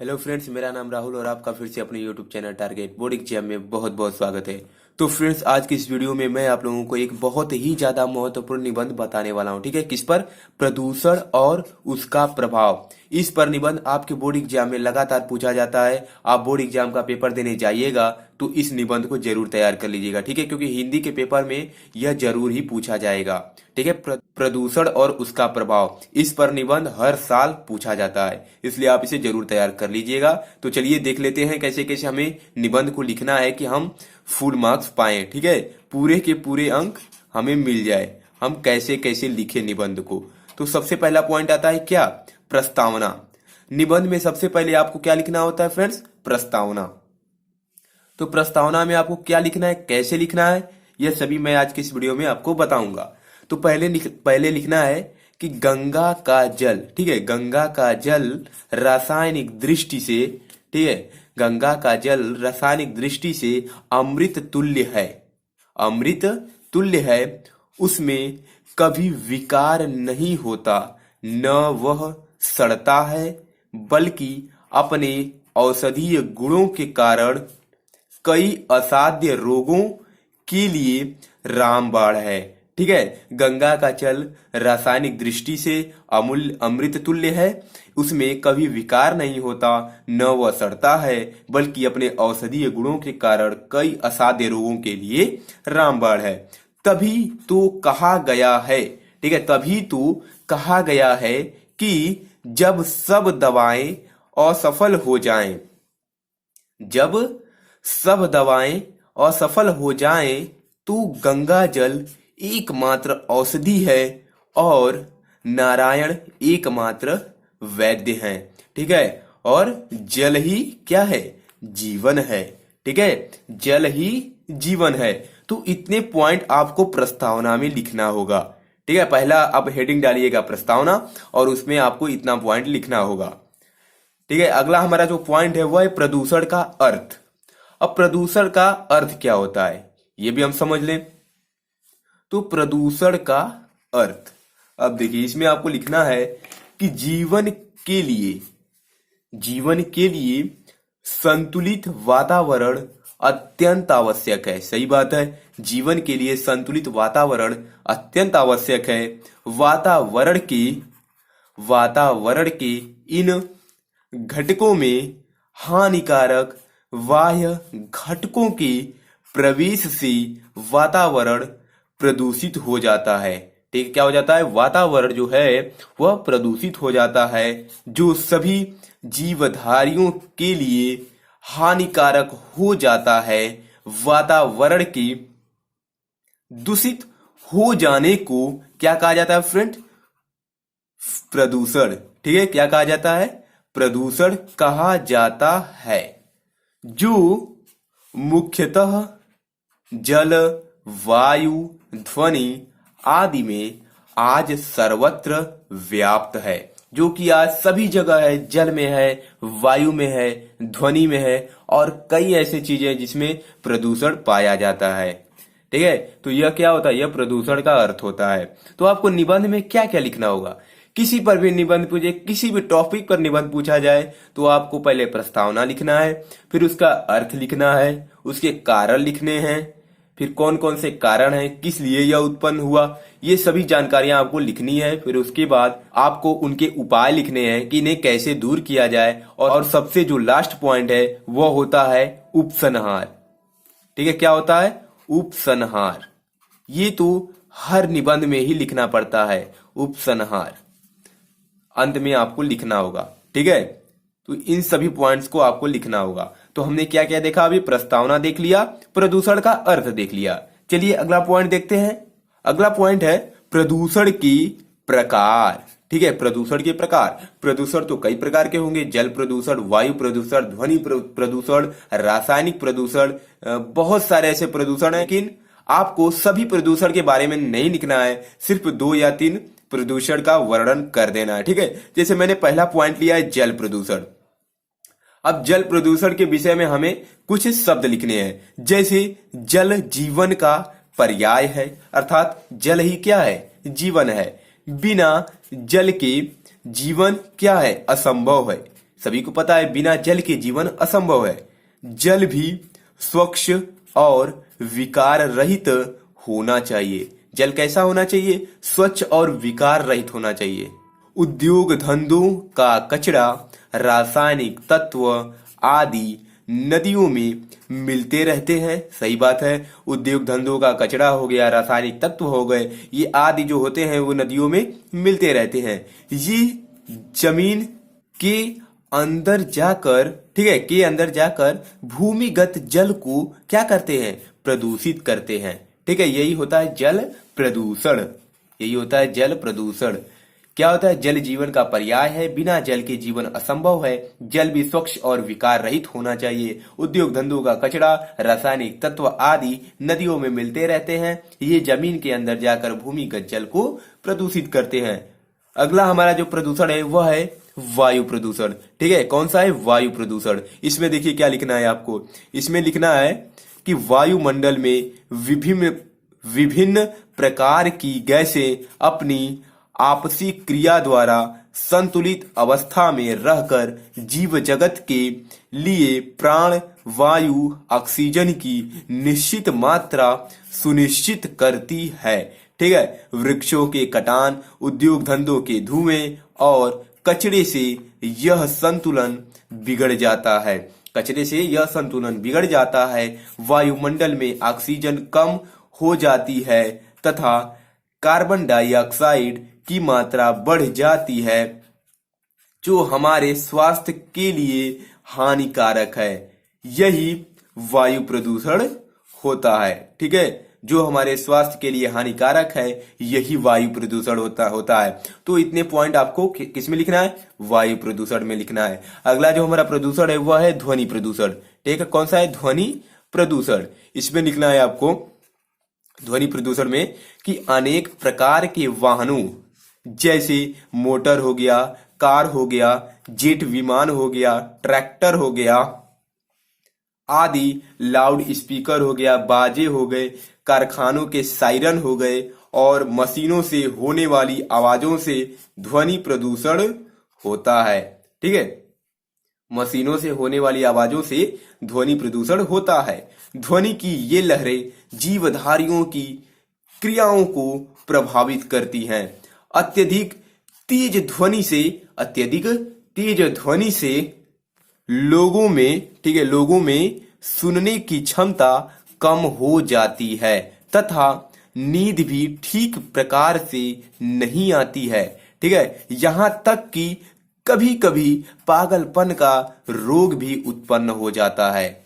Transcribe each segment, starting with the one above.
Hello friends, मेरा नाम राहुल और आपका फिर से अपने YouTube channel target board exam में बहुत बहुत स्वागत है। तो फ्रेंड्स, आज की इस वीडियो में मैं आप लोगों को एक बहुत ही ज्यादा महत्वपूर्ण निबंध बताने वाला हूं। ठीक है, किस पर? प्रदूषण और उसका प्रभाव। इस पर निबंध आपके बोर्ड एग्जाम में लगातार पूछा जाता है। आप बोर्ड एग्जाम का पेपर देने जाइएगा तो इस निबंध को जरूर तैयार कर लीजिएगा। ठीक है, क्योंकि हिंदी के पेपर में यह जरूर ही पूछा जाएगा। ठीक है, प्रदूषण और उसका प्रभाव, इस पर निबंध हर साल पूछा जाता है, इसलिए आप इसे जरूर तैयार कर लीजिएगा। तो चलिए देख लेते हैं कैसे कैसे हमें निबंध को लिखना है कि हम फुल मार्क्स पाएं। ठीक है, पूरे के पूरे अंक हमें मिल जाए। हम कैसे कैसे लिखे निबंध को। तो सबसे पहला पॉइंट आता है क्या? प्रस्तावना। निबंध में सबसे पहले आपको क्या लिखना होता है फ्रेंड्स? प्रस्तावना। तो प्रस्तावना में आपको क्या लिखना है, कैसे लिखना है, यह सभी मैं आज की इस वीडियो में आपको बताऊंगा। तो पहले लिखना है कि गंगा का जल, ठीक है, गंगा का जल रासायनिक दृष्टि से, ठीक है, गंगा का जल रासायनिक दृष्टि से अमृत तुल्य है। अमृत तुल्य है, उसमें कभी विकार नहीं होता, न वह सड़ता है, बल्कि अपने औषधीय गुणों के कारण कई असाध्य रोगों के लिए रामबाण है। ठीक है, गंगा का जल रासायनिक दृष्टि से अमूल्य अमृत तुल्य है, उसमें कभी विकार नहीं होता, न वह सड़ता है, बल्कि अपने औषधीय गुणों के कारण कई असाध्य रोगों के लिए रामबाण है। तभी तो कहा गया है, ठीक है, तभी तो कहा गया है कि जब सब दवाएं असफल हो जाएं, जब सब दवाएं असफल हो जाएं, तो गंगा जल एकमात्र औषधि है और नारायण एकमात्र वैद्य हैं। ठीक है, और जल ही क्या है? जीवन है। ठीक है, जल ही जीवन है। तो इतने पॉइंट आपको प्रस्तावना में लिखना होगा। ठीक है, पहला आप हेडिंग डालिएगा प्रस्तावना और उसमें आपको इतना पॉइंट लिखना होगा। ठीक है, अगला हमारा जो पॉइंट है वह है प्रदूषण का अर्थ। अब प्रदूषण का अर्थ क्या होता है ये भी हम समझ लें। तो प्रदूषण का अर्थ, अब देखिए इसमें आपको लिखना है कि जीवन के लिए संतुलित वातावरण अत्यंत आवश्यक है। सही बात है, जीवन के लिए संतुलित वातावरण अत्यंत आवश्यक है। वातावरण के इन घटकों में हानिकारक बाह्य घटकों के प्रवेश से वातावरण प्रदूषित हो जाता है। ठीक, क्या हो जाता है? वातावरण जो है वह प्रदूषित हो जाता है, जो सभी जीवधारियों के लिए हानिकारक हो जाता है। वातावरण के दूषित हो जाने को क्या कहा जाता है फ्रेंड? प्रदूषण। ठीक है, क्या कहा जाता है? प्रदूषण कहा जाता है, जो मुख्यतः जल, वायु, ध्वनि आदि में आज सर्वत्र व्याप्त है। जो कि आज सभी जगह है, जल में है, वायु में है, ध्वनि में है और कई ऐसी चीजें जिसमें प्रदूषण पाया जाता है। ठीक है, तो यह क्या होता है? यह प्रदूषण का अर्थ होता है। तो आपको निबंध में क्या क्या लिखना होगा? किसी पर भी निबंध पूछे, किसी भी टॉपिक पर निबंध पूछा जाए तो आपको पहले प्रस्तावना लिखना है, फिर उसका अर्थ लिखना है, उसके कारण लिखने हैं, फिर कौन कौन से कारण हैं, किस लिए यह उत्पन्न हुआ, ये सभी जानकारियां आपको लिखनी है। फिर उसके बाद आपको उनके उपाय लिखने हैं कि इन्हें कैसे दूर किया जाए। और सबसे जो लास्ट पॉइंट है वह होता है उपसंहार। ठीक है, क्या होता है? उपसंहार। ये तो हर निबंध में ही लिखना पड़ता है, उपसंहार अंत में आपको लिखना होगा। ठीक है, तो इन सभी पॉइंट्स को आपको लिखना होगा। तो हमने क्या क्या देखा? अभी प्रस्तावना देख लिया, प्रदूषण का अर्थ देख लिया। चलिए अगला पॉइंट देखते हैं। अगला पॉइंट है प्रदूषण की प्रकार। ठीक है, प्रदूषण के प्रकार। प्रदूषण तो कई प्रकार के होंगे, जल प्रदूषण, वायु प्रदूषण, ध्वनि प्रदूषण, रासायनिक प्रदूषण, बहुत सारे ऐसे प्रदूषण हैं। लेकिन आपको सभी प्रदूषण के बारे में नहीं लिखना है, सिर्फ 2 या 3 प्रदूषण का वर्णन कर देना है। ठीक है, जैसे मैंने पहला पॉइंट लिया है जल प्रदूषण। अब जल प्रदूषण के विषय में हमें कुछ शब्द लिखने हैं, जैसे जल जीवन का पर्याय है, अर्थात जल ही क्या है? जीवन है। बिना जल के जीवन क्या है? असंभव है। सभी को पता है बिना जल के जीवन असंभव है। जल भी स्वच्छ और विकार रहित होना चाहिए। जल कैसा होना चाहिए? स्वच्छ और विकार रहित होना चाहिए। उद्योग धंधों का कचरा, रासायनिक तत्व आदि नदियों में मिलते रहते हैं। सही बात है। उद्योग धंधों का कचरा हो गया, रासायनिक तत्व हो गए, ये आदि जो होते हैं वो नदियों में मिलते रहते हैं। ये जमीन के अंदर जाकर, ठीक है, के अंदर जाकर भूमिगत जल को क्या करते हैं? प्रदूषित करते हैं। ठीक है, यही होता है जल प्रदूषण। यही होता है जल प्रदूषण। क्या होता है? जल जीवन का पर्याय है। बिना जल के जीवन असंभव है। जल भी स्वच्छ और विकार रहित होना चाहिए। उद्योग धंधों का कचरा, रासायनिक तत्व आदि नदियों में मिलते रहते हैं। ये जमीन के अंदर जाकर भूमिगत जल को प्रदूषित करते हैं। अगला हमारा जो प्रदूषण है वह है वायु प्रदूषण। ठीक है, कौन सा है? वायु प्रदूषण। इसमें देखिए क्या लिखना है आपको। इसमें लिखना है कि वायुमंडल में विभिन्न प्रकार की गैसें अपनी आपसी क्रिया द्वारा संतुलित अवस्था में रहकर जीव जगत के लिए प्राण वायु ऑक्सीजन की निश्चित मात्रा सुनिश्चित करती है। ठीक है, वृक्षों के कटान, उद्योग धंधों के धुएं और कचरे से यह संतुलन बिगड़ जाता है। कचरे से यह संतुलन बिगड़ जाता है। वायुमंडल में ऑक्सीजन कम हो जाती है तथा कार्बन डाइऑक्साइड की मात्रा बढ़ जाती है, जो हमारे स्वास्थ्य के लिए हानिकारक है। यही वायु प्रदूषण होता है। ठीक है, जो हमारे स्वास्थ्य के लिए हानिकारक है यही वायु प्रदूषण होता है। तो इतने पॉइंट आपको किसमें लिखना है? वायु प्रदूषण में लिखना है। अगला जो हमारा प्रदूषण है वह है ध्वनि प्रदूषण। ठीक है, कौन सा है? ध्वनि प्रदूषण। इसमें लिखना है आपको ध्वनि प्रदूषण में कि अनेक प्रकार के वाहनों जैसे मोटर हो गया, कार हो गया, जेट विमान हो गया, ट्रैक्टर हो गया आदि, लाउड स्पीकर हो गया, बाजे हो गए, कारखानों के सायरन हो गए और मशीनों से होने वाली आवाजों से ध्वनि प्रदूषण होता है। ठीक है, मशीनों से होने वाली आवाजों से ध्वनि प्रदूषण होता है। ध्वनि की ये लहरें जीवधारियों की क्रियाओं को प्रभावित करती हैं। अत्यधिक तेज ध्वनि से लोगों में, ठीक है, लोगों में सुनने की क्षमता कम हो जाती है तथा नींद भी ठीक प्रकार से नहीं आती है। ठीक है, यहां तक कि कभी कभी पागलपन का रोग भी उत्पन्न हो जाता है।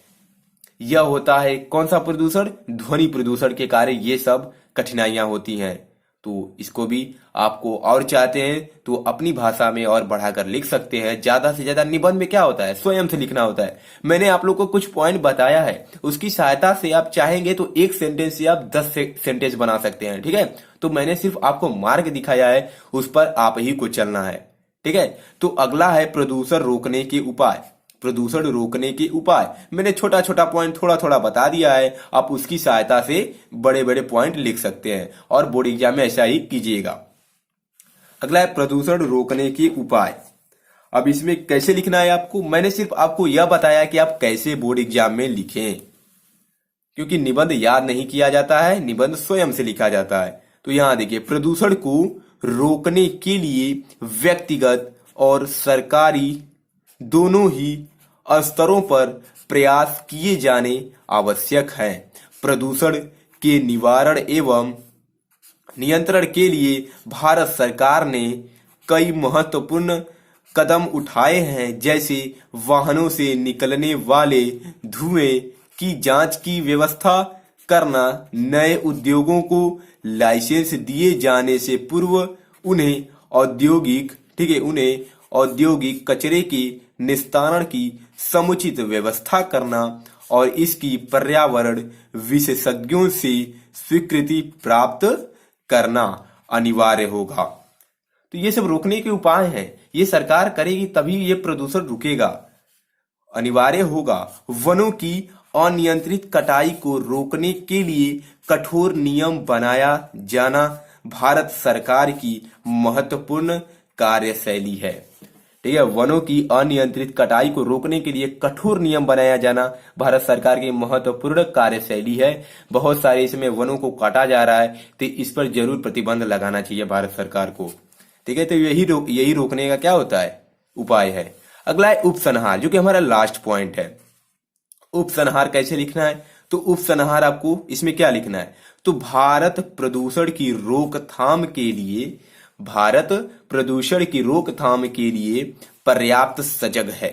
यह होता है कौन सा प्रदूषण? ध्वनि प्रदूषण के कारण ये सब कठिनाइयां होती हैं। तो इसको भी आपको और चाहते हैं तो अपनी भाषा में और बढ़ाकर लिख सकते हैं। ज्यादा से ज्यादा निबंध में क्या होता है? स्वयं से लिखना होता है। मैंने आप लोग को कुछ पॉइंट बताया है, उसकी सहायता से आप चाहेंगे तो एक सेंटेंस से आप 10 सेंटेंस बना सकते हैं। ठीक है, तो मैंने सिर्फ आपको मार्ग दिखाया है, उस पर आप ही को चलना है। ठीक है, तो अगला है प्रदूषण रोकने के उपाय। प्रदूषण रोकने के उपाय मैंने छोटा छोटा पॉइंट थोड़ा थोड़ा बता दिया है। आप उसकी सहायता से बड़े बड़े पॉइंट लिख सकते हैं और बोर्ड एग्जाम में ऐसा ही कीजिएगा। अगला है प्रदूषण रोकने के उपाय। अब इसमें कैसे लिखना है आपको? मैंने सिर्फ आपको यह बताया कि आप कैसे बोर्ड एग्जाम में लिखें, क्योंकि निबंध याद नहीं किया जाता है, निबंध स्वयं से लिखा जाता है। तो यहां देखिए, प्रदूषण को रोकने के लिए व्यक्तिगत और सरकारी दोनों ही स्तरों पर प्रयास किए जाने आवश्यक है। प्रदूषण के निवारण एवं नियंत्रण के लिए भारत सरकार ने कई महत्वपूर्ण कदम उठाए हैं, जैसे वाहनों से निकलने वाले धुएं की जांच की व्यवस्था करना, नए उद्योगों को लाइसेंस दिए जाने से पूर्व उन्हें औद्योगिक कचरे के निस्तारण की समुचित व्यवस्था करना और इसकी पर्यावरण विशेषज्ञों से स्वीकृति प्राप्त करना अनिवार्य होगा। तो ये सब रोकने के उपाय हैं, ये सरकार करेगी तभी ये प्रदूषण रुकेगा, अनिवार्य होगा। वनों की अनियंत्रित कटाई को रोकने के लिए कठोर नियम बनाया जाना भारत सरकार की महत्वपूर्ण कार्यशैली है। ठीक है। वनों की अनियंत्रित कटाई को रोकने के लिए कठोर नियम बनाया जाना भारत सरकार की महत्वपूर्ण कार्यशैली है। बहुत सारे इसमें वनों को काटा जा रहा है, तो इस पर जरूर प्रतिबंध लगाना चाहिए भारत सरकार को। ठीक है, तो यही रोकने का क्या होता है, उपाय है। अगला है उपसंहार, जो कि हमारा लास्ट पॉइंट है। उपसंहार कैसे लिखना है, तो उपसंहार आपको इसमें क्या लिखना है, तो भारत प्रदूषण की रोकथाम के लिए पर्याप्त सजग है।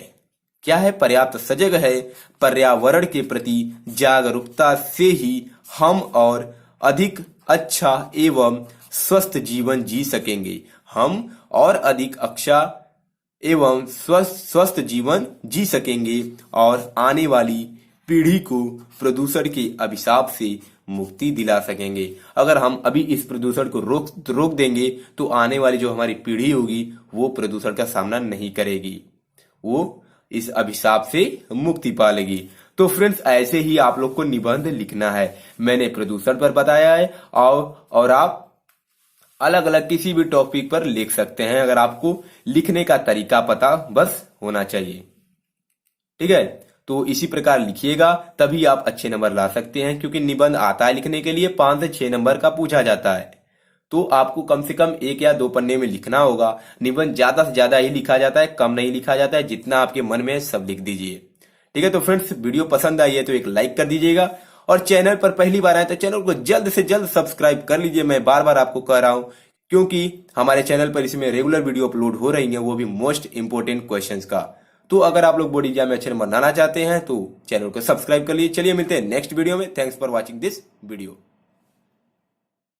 क्या है, पर्याप्त सजग है। पर्यावरण के प्रति जागरूकता से ही हम और अधिक अच्छा एवं स्वस्थ जीवन जी सकेंगे। हम और अधिक अच्छा एवं स्वस्थ जीवन जी सकेंगे और आने वाली पीढ़ी को प्रदूषण के अभिशाप से मुक्ति दिला सकेंगे। अगर हम अभी इस प्रदूषण को रोक देंगे तो आने वाली जो हमारी पीढ़ी होगी वो प्रदूषण का सामना नहीं करेगी, वो इस अभिशाप से मुक्ति पा लेगी। तो फ्रेंड्स, ऐसे ही आप लोग को निबंध लिखना है। मैंने प्रदूषण पर बताया है और आप अलग अलग किसी भी टॉपिक पर लिख सकते हैं, अगर आपको लिखने का तरीका पता बस होना चाहिए। ठीक है, तो इसी प्रकार लिखिएगा, तभी आप अच्छे नंबर ला सकते हैं, क्योंकि निबंध आता है लिखने के लिए 5 से 6 नंबर का पूछा जाता है। तो आपको कम से कम 1 या 2 पन्ने में लिखना होगा। निबंध ज्यादा से ज्यादा ही लिखा जाता है, कम नहीं लिखा जाता है। जितना आपके मन में है सब लिख दीजिए। ठीक है, तो फ्रेंड्स, वीडियो पसंद आई है तो एक लाइक कर दीजिएगा, और चैनल पर पहली बार आए तो चैनल को जल्द से जल्द सब्सक्राइब कर लीजिए। मैं बार बार आपको कह रहा हूं, क्योंकि हमारे चैनल पर इसमें रेगुलर वीडियो अपलोड हो रही है, वो भी मोस्ट इंपोर्टेंट क्वेश्चंस का। तो अगर आप लोग बोर्ड एग्जाम में अच्छे नंबर लाना चाहते हैं तो चैनल को सब्सक्राइब कर लीजिए। चलिए मिलते हैं नेक्स्ट वीडियो में। Thanks for watching this video.